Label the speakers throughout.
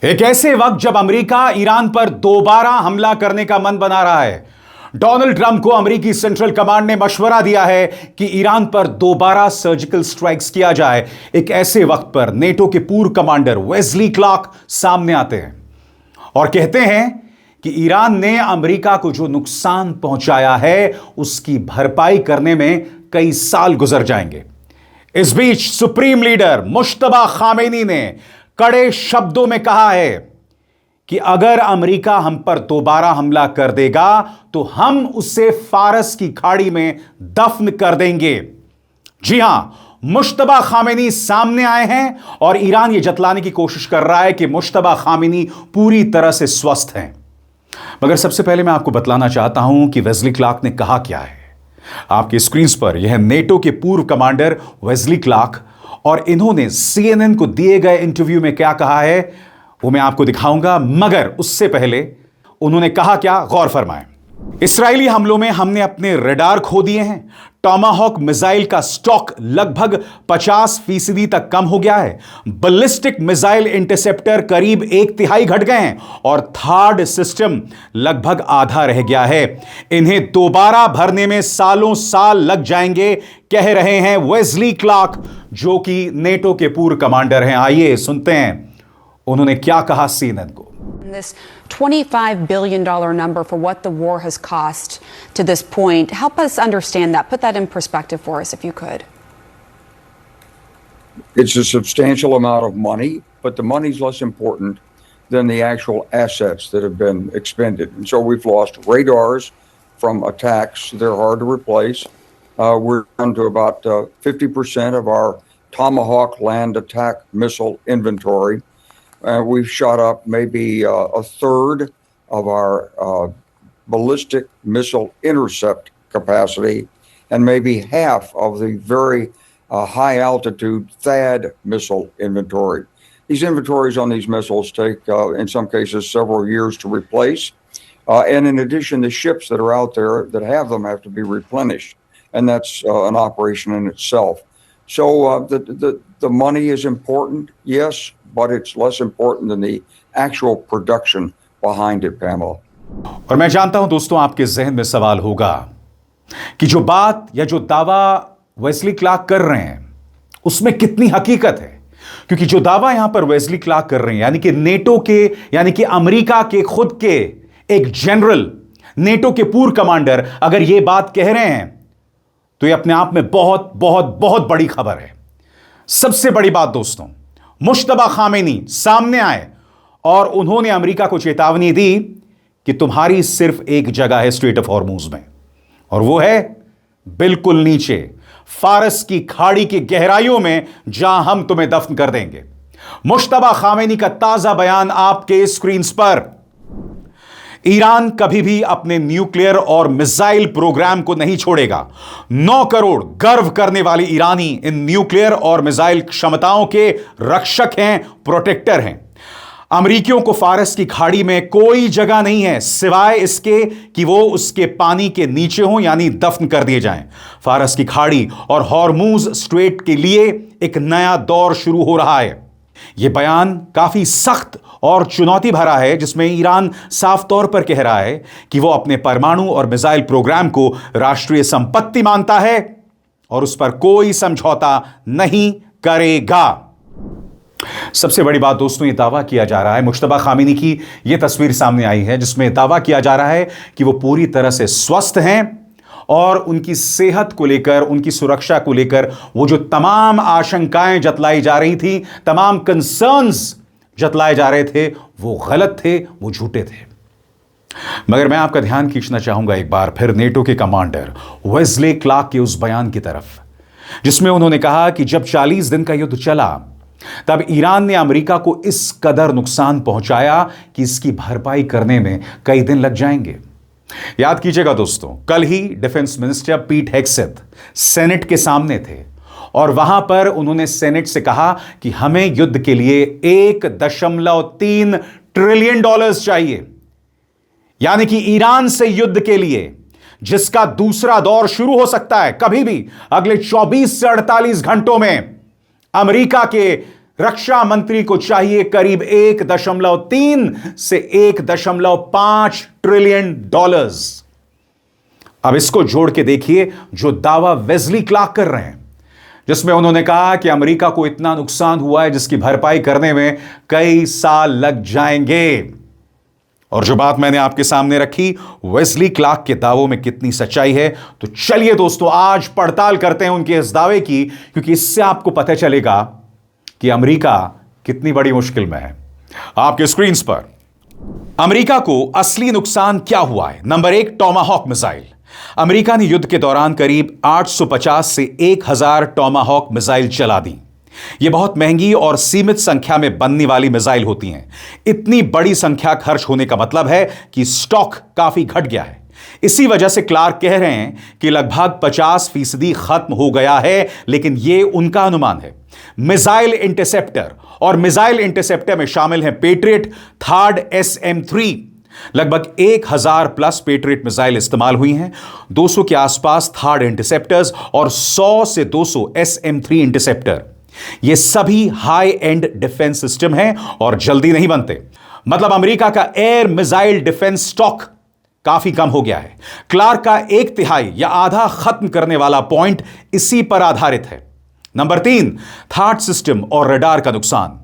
Speaker 1: एक ऐसे वक्त जब अमेरिका ईरान पर दोबारा हमला करने का मन बना रहा है, डोनाल्ड ट्रंप को अमेरिकी सेंट्रल कमांड ने मशवरा दिया है कि ईरान पर दोबारा सर्जिकल स्ट्राइक्स किया जाए। एक ऐसे वक्त पर नेटो के पूर्व कमांडर वेस्ली क्लार्क सामने आते हैं और कहते हैं कि ईरान ने अमेरिका को जो नुकसान पहुंचाया है उसकी भरपाई करने में कई साल गुजर जाएंगे। इस बीच सुप्रीम लीडर मुश्तबा खामेनी ने कड़े शब्दों में कहा है कि अगर अमेरिका हम पर दोबारा हमला कर देगा तो हम उसे फारस की खाड़ी में दफन कर देंगे। जी हां, मुश्तबा खामेनी सामने आए हैं और ईरान यह जतलाने की कोशिश कर रहा है कि मुश्तबा खामेनी पूरी तरह से स्वस्थ हैं। मगर सबसे पहले मैं आपको बतलाना चाहता हूं कि वेस्ली क्लार्क ने कहा क्या है। आपकी स्क्रीन पर यह नेटो के पूर्व कमांडर वेस्ली क्लार्क और इन्होंने CNN को दिए गए इंटरव्यू में क्या कहा है वो मैं आपको दिखाऊंगा, मगर उससे पहले उन्होंने कहा क्या, गौर फरमाएं। इस्राएली हमलों में हमने अपने रडार खो दिए हैं। टॉमाहॉक मिसाइल का स्टॉक लगभग 50% तक कम हो गया है। बैलिस्टिक मिसाइल इंटरसेप्टर करीब 1/3 घट गए हैं और थर्ड सिस्टम लगभग आधा रह गया है। इन्हें दोबारा भरने में सालों साल लग जाएंगे, कह रहे हैं वेस्ली क्लार्क, जो कि नेटो के पूर्व कमांडर हैं। आइए सुनते हैं उन्होंने क्या कहा CNN को।
Speaker 2: This $25 billion number for what the war has cost to this point. Help us understand that. Put that in perspective for us, if you could.
Speaker 3: It's a substantial amount of money, but the money's less important than the actual assets that have been expended. And so we've lost radars from attacks. They're hard to replace. We're down to about 50% of our Tomahawk land attack missile inventory. We've shot up maybe a third of our ballistic missile intercept capacity and maybe half of the very high altitude THAAD missile inventory. These inventories on these missiles take, in some cases, several years to replace. And in addition, the ships that are out there that have them have to be replenished. And that's an operation in itself. So the money is important, yes, but it's less important than the actual production behind it, Pamela.
Speaker 1: और मैं जानता हूं दोस्तों आपके जहन में सवाल होगा कि जो बात या जो दावा वेस्ली क्लार्क कर रहे हैं उसमें कितनी हकीकत है, क्योंकि जो दावा यहां पर वेस्ली क्लार्क कर रहे हैं यानी कि नेटो के, यानी कि अमेरिका के खुद के एक जनरल, नेटो के पूर्व कमांडर अगर यह बात कह रहे हैं तो यह अपने आप में बहुत बहुत बहुत बड़ी खबर है। सबसे बड़ी बात दोस्तों, मुश्तबा खामेनी सामने आए और उन्होंने अमेरिका को चेतावनी दी कि तुम्हारी सिर्फ एक जगह है स्ट्रेट ऑफ हॉर्मुज में, और वो है बिल्कुल नीचे फारस की खाड़ी की गहराइयों में, जहां हम तुम्हें दफन कर देंगे। मुश्तबा खामेनी का ताजा बयान आपके स्क्रीन पर। ईरान कभी भी अपने न्यूक्लियर और मिसाइल प्रोग्राम को नहीं छोड़ेगा। 9 करोड़ गर्व करने वाले ईरानी इन न्यूक्लियर और मिसाइल क्षमताओं के रक्षक हैं, प्रोटेक्टर हैं। अमेरिकियों को फारस की खाड़ी में कोई जगह नहीं है सिवाय इसके कि वो उसके पानी के नीचे हों, यानी दफन कर दिए जाएं। फारस की खाड़ी और हॉर्मुज स्ट्रेट के लिए एक नया दौर शुरू हो रहा है। यह बयान काफी सख्त और चुनौती भरा है, जिसमें ईरान साफ तौर पर कह रहा है कि वो अपने परमाणु और मिसाइल प्रोग्राम को राष्ट्रीय संपत्ति मानता है और उस पर कोई समझौता नहीं करेगा। सबसे बड़ी बात दोस्तों, यह दावा किया जा रहा है, मुश्तबा खामेनी की यह तस्वीर सामने आई है जिसमें दावा किया जा रहा है कि वो पूरी तरह से स्वस्थ हैं और उनकी सेहत को लेकर, उनकी सुरक्षा को लेकर वो जो तमाम आशंकाएं जतलाई जा रही थी, तमाम कंसर्न्स जतलाए जा रहे थे, वो गलत थे, वो झूठे थे। मगर मैं आपका ध्यान खींचना चाहूंगा एक बार फिर नेटो के कमांडर वेस्ली क्लार्क के उस बयान की तरफ, जिसमें उन्होंने कहा कि जब 40 दिन का युद्ध चला तब ईरान ने अमेरिका को इस कदर नुकसान पहुंचाया कि इसकी भरपाई करने में कई दिन लग जाएंगे। याद कीजिएगा दोस्तों, कल ही defence minister Pete Hegseth Senate के सामने थे और वहां पर उन्होंने सेनेट से कहा कि हमें युद्ध के लिए $1.3 ट्रिलियन चाहिए, यानी कि ईरान से युद्ध के लिए, जिसका दूसरा दौर शुरू हो सकता है कभी भी अगले 24 से 48 घंटों में, अमेरिका के रक्षा मंत्री को चाहिए करीब 1.3 से 1.5 ट्रिलियन डॉलर्स। अब इसको जोड़ के देखिए जो दावा वेस्ली क्लार्क कर रहे हैं, जिसमें उन्होंने कहा कि अमेरिका को इतना नुकसान हुआ है जिसकी भरपाई करने में कई साल लग जाएंगे। और जो बात मैंने आपके सामने रखी, वेस्ली क्लार्क के दावों में कितनी सच्चाई है, तो चलिए दोस्तों आज पड़ताल करते हैं उनके इस दावे की, क्योंकि इससे आपको पता चलेगा कि अमेरिका कितनी बड़ी मुश्किल में है। आपके स्क्रीन पर अमेरिका को असली नुकसान क्या हुआ है। Number 1, Tomahawk missile. अमेरिका ने युद्ध के दौरान करीब 850 से 1000 टॉमाहॉक मिसाइल चला दी। यह बहुत महंगी और सीमित संख्या में बनने वाली मिसाइल होती हैं। इतनी बड़ी संख्या खर्च होने का मतलब है कि स्टॉक काफी घट गया है। इसी वजह से क्लार्क कह रहे हैं कि लगभग 50% खत्म हो गया है, लेकिन यह उनका अनुमान है। मिसाइल इंटरसेप्टर, और मिसाइल इंटरसेप्टर में शामिल हैं पेट्रियट, थर्ड SM-3। लगभग 1000 प्लस पेट्रियट मिसाइल इस्तेमाल हुई हैं, 200 के आसपास थर्ड इंटरसेप्टर्स और 100 से 200 SM-3 इंटरसेप्टर। ये सभी हाई एंड डिफेंस सिस्टम हैं और जल्दी नहीं बनते। मतलब अमेरिका का एयर मिसाइल डिफेंस स्टॉक काफी कम हो गया है। क्लार्क का 1/3 या आधा खत्म करने वाला पॉइंट इसी पर आधारित है। नंबर 3, थार्ड सिस्टम और रडार का नुकसान।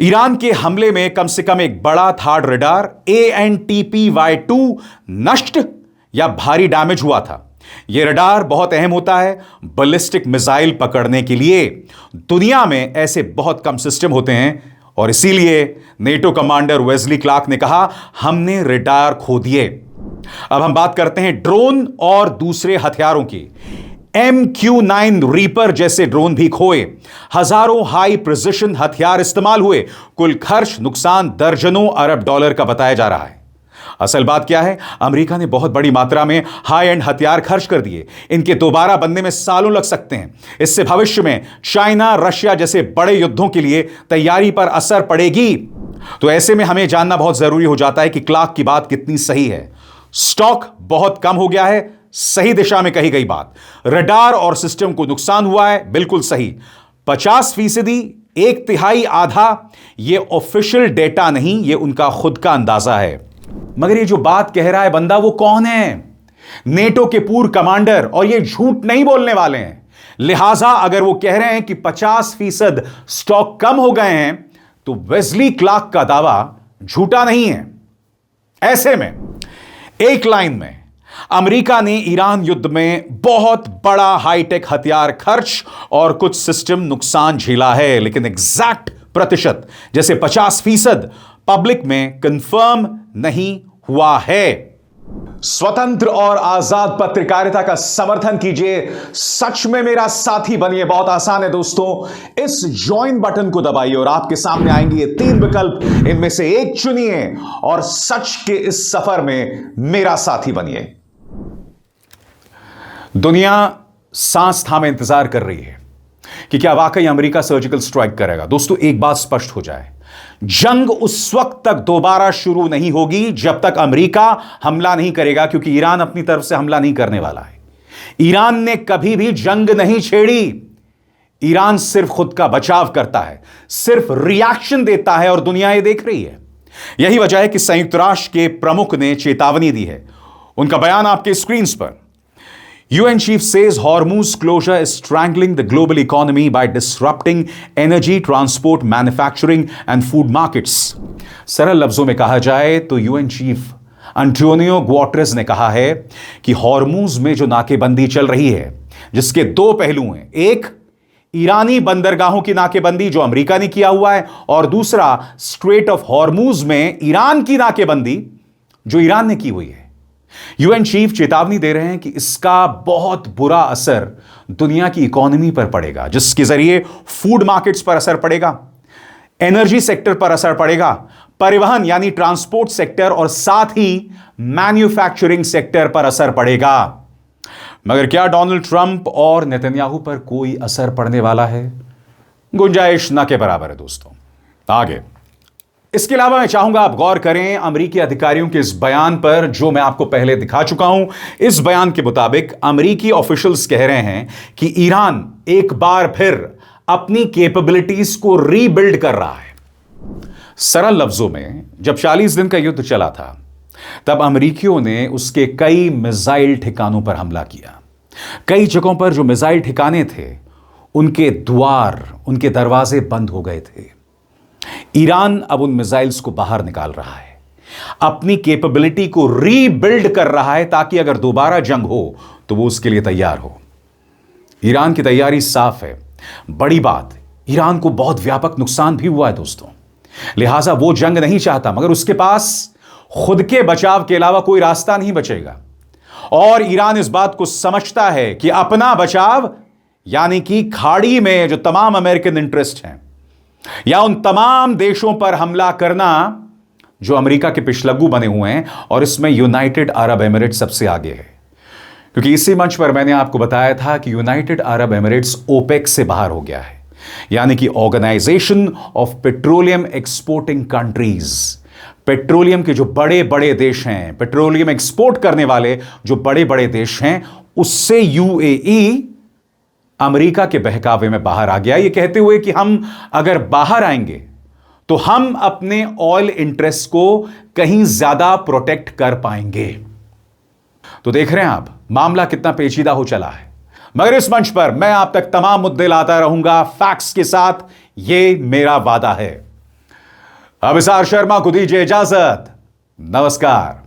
Speaker 1: ईरान के हमले में कम से कम एक बड़ा थार्ड रडार ANTPY-2 नष्ट या भारी डैमेज हुआ था। यह रडार बहुत अहम होता है बैलिस्टिक मिसाइल पकड़ने के लिए। दुनिया में ऐसे बहुत कम सिस्टम होते हैं और इसीलिए नेटो कमांडर वेस्ली क्लार्क ने कहा हमने रडार खो दिए। अब हम बात करते हैं ड्रोन और दूसरे हथियारों की। MQ-9 रीपर जैसे ड्रोन भी खोए, हजारों हाई प्रिसिशन हथियार इस्तेमाल हुए। कुल खर्च नुकसान दर्जनों अरब डॉलर का बताया जा रहा है। असल बात क्या है, अमेरिका ने बहुत बड़ी मात्रा में हाई एंड हथियार खर्च कर दिए। इनके दोबारा बनने में सालों लग सकते हैं। इससे भविष्य में चाइना, रशिया जैसे बड़े युद्धों के लिए तैयारी पर असर पड़ेगी। तो ऐसे में हमें जानना बहुत जरूरी हो जाता है कि क्लार्क की बात कितनी सही है। स्टॉक बहुत कम हो गया है, सही दिशा में कही गई बात। रडार और सिस्टम को नुकसान हुआ है, बिल्कुल सही। 50%, 1/3, आधा, यह ऑफिशियल डेटा नहीं, यह उनका खुद का अंदाजा है। मगर ये जो बात कह रहा है बंदा, वो कौन है? नेटो के पूर्व कमांडर, और ये झूठ नहीं बोलने वाले हैं। लिहाजा अगर वो कह रहे हैं कि 50% स्टॉक कम हो गए हैं, तो वेस्ली क्लार्क का दावा झूठा नहीं है। ऐसे में एक लाइन में अमेरिका ने ईरान युद्ध में बहुत बड़ा हाईटेक हथियार खर्च और कुछ सिस्टम नुकसान झेला है, लेकिन एग्जैक्ट प्रतिशत जैसे 50% पब्लिक में कंफर्म नहीं हुआ है। स्वतंत्र और आजाद पत्रकारिता का समर्थन कीजिए, सच में मेरा साथी बनिए। बहुत आसान है दोस्तों, इस ज्वाइन बटन को दबाइए और आपके सामने आएंगे ये 3 विकल्प, इनमें से एक चुनिए और सच के इस सफर में मेरा साथी बनिए। दुनिया सांस थामे इंतजार कर रही है कि क्या वाकई अमेरिका सर्जिकल स्ट्राइक करेगा। दोस्तों एक बात स्पष्ट हो जाए, जंग उस वक्त तक दोबारा शुरू नहीं होगी जब तक अमेरिका हमला नहीं करेगा, क्योंकि ईरान अपनी तरफ से हमला नहीं करने वाला है। ईरान ने कभी भी जंग नहीं छेड़ी। ईरान सिर्फ खुद का बचाव करता है, सिर्फ रिएक्शन देता है और दुनिया ये देख रही है। यही वजह है कि संयुक्त राष्ट्र के प्रमुख ने चेतावनी दी है। उनका बयान आपके स्क्रीन पर। UN chief says Hormuz closure is strangling the global economy by disrupting energy, transport, manufacturing and food markets. सरल लफ्जों में कहा जाए तो UN चीफ एंटोनियो गुटेरेस ने कहा है कि हॉर्मूज में जो नाकेबंदी चल रही है, जिसके 2 पहलू हैं, एक ईरानी बंदरगाहों की नाकेबंदी जो अमेरिका ने किया हुआ है, और दूसरा स्ट्रेट ऑफ हॉर्मूज में ईरान की नाकेबंदी जो ईरान ने की हुई है। UN चीफ चेतावनी दे रहे हैं कि इसका बहुत बुरा असर दुनिया की इकोनॉमी पर पड़ेगा, जिसके जरिए फूड मार्केट्स पर असर पड़ेगा, एनर्जी सेक्टर पर असर पड़ेगा, परिवहन यानी ट्रांसपोर्ट सेक्टर और साथ ही मैन्युफैक्चरिंग सेक्टर पर असर पड़ेगा। मगर क्या डोनाल्ड ट्रंप और नेतन्याहू पर कोई असर पड़ने वाला है? गुंजाइश न के बराबर है दोस्तों। आगे इसके अलावा मैं चाहूंगा आप गौर करें अमेरिकी अधिकारियों के इस बयान पर जो मैं आपको पहले दिखा चुका हूं। इस बयान के मुताबिक अमेरिकी ऑफिशियल्स कह रहे हैं कि ईरान एक बार फिर अपनी कैपेबिलिटीज को रीबिल्ड कर रहा है। सरल लफ्जों में, जब 40 दिन का युद्ध चला था तब अमेरिकियों ने उसके कई मिसाइल ठिकानों पर हमला किया। कई जगहों पर जो मिसाइल ठिकाने थे उनके द्वार, उनके दरवाजे बंद हो गए थे। ईरान अब उन मिसाइल्स को बाहर निकाल रहा है, अपनी कैपेबिलिटी को रीबिल्ड कर रहा है ताकि अगर दोबारा जंग हो तो वो उसके लिए तैयार हो। ईरान की तैयारी साफ है। बड़ी बात, ईरान को बहुत व्यापक नुकसान भी हुआ है दोस्तों, लिहाजा वो जंग नहीं चाहता, मगर उसके पास खुद के बचाव के अलावा कोई रास्ता नहीं बचेगा। और ईरान इस बात को समझता है कि अपना बचाव, यानी कि खाड़ी में जो तमाम अमेरिकन इंटरेस्ट हैं या उन तमाम देशों पर हमला करना जो अमेरिका के पिछलग्गू बने हुए हैं, और इसमें यूनाइटेड अरब एमिरेट्स सबसे आगे है। क्योंकि इसी मंच पर मैंने आपको बताया था कि यूनाइटेड अरब एमिरेट्स ओपेक से बाहर हो गया है, यानी कि organisation of petroleum exporting countries. Petroleum के जो बड़े बड़े देश हैं, पेट्रोलियम एक्सपोर्ट करने वाले जो बड़े बड़े देश हैं, उससे यूएई अमेरिका के बहकावे में बाहर आ गया, ये कहते हुए कि हम अगर बाहर आएंगे तो हम अपने ऑयल इंटरेस्ट को कहीं ज्यादा प्रोटेक्ट कर पाएंगे। तो देख रहे हैं आप, मामला कितना पेचीदा हो चला है। मगर इस मंच पर मैं आप तक तमाम मुद्दे लाता रहूंगा फैक्ट्स के साथ, यह मेरा वादा है। अभिसार शर्मा को दीजिए इजाजत। नमस्कार।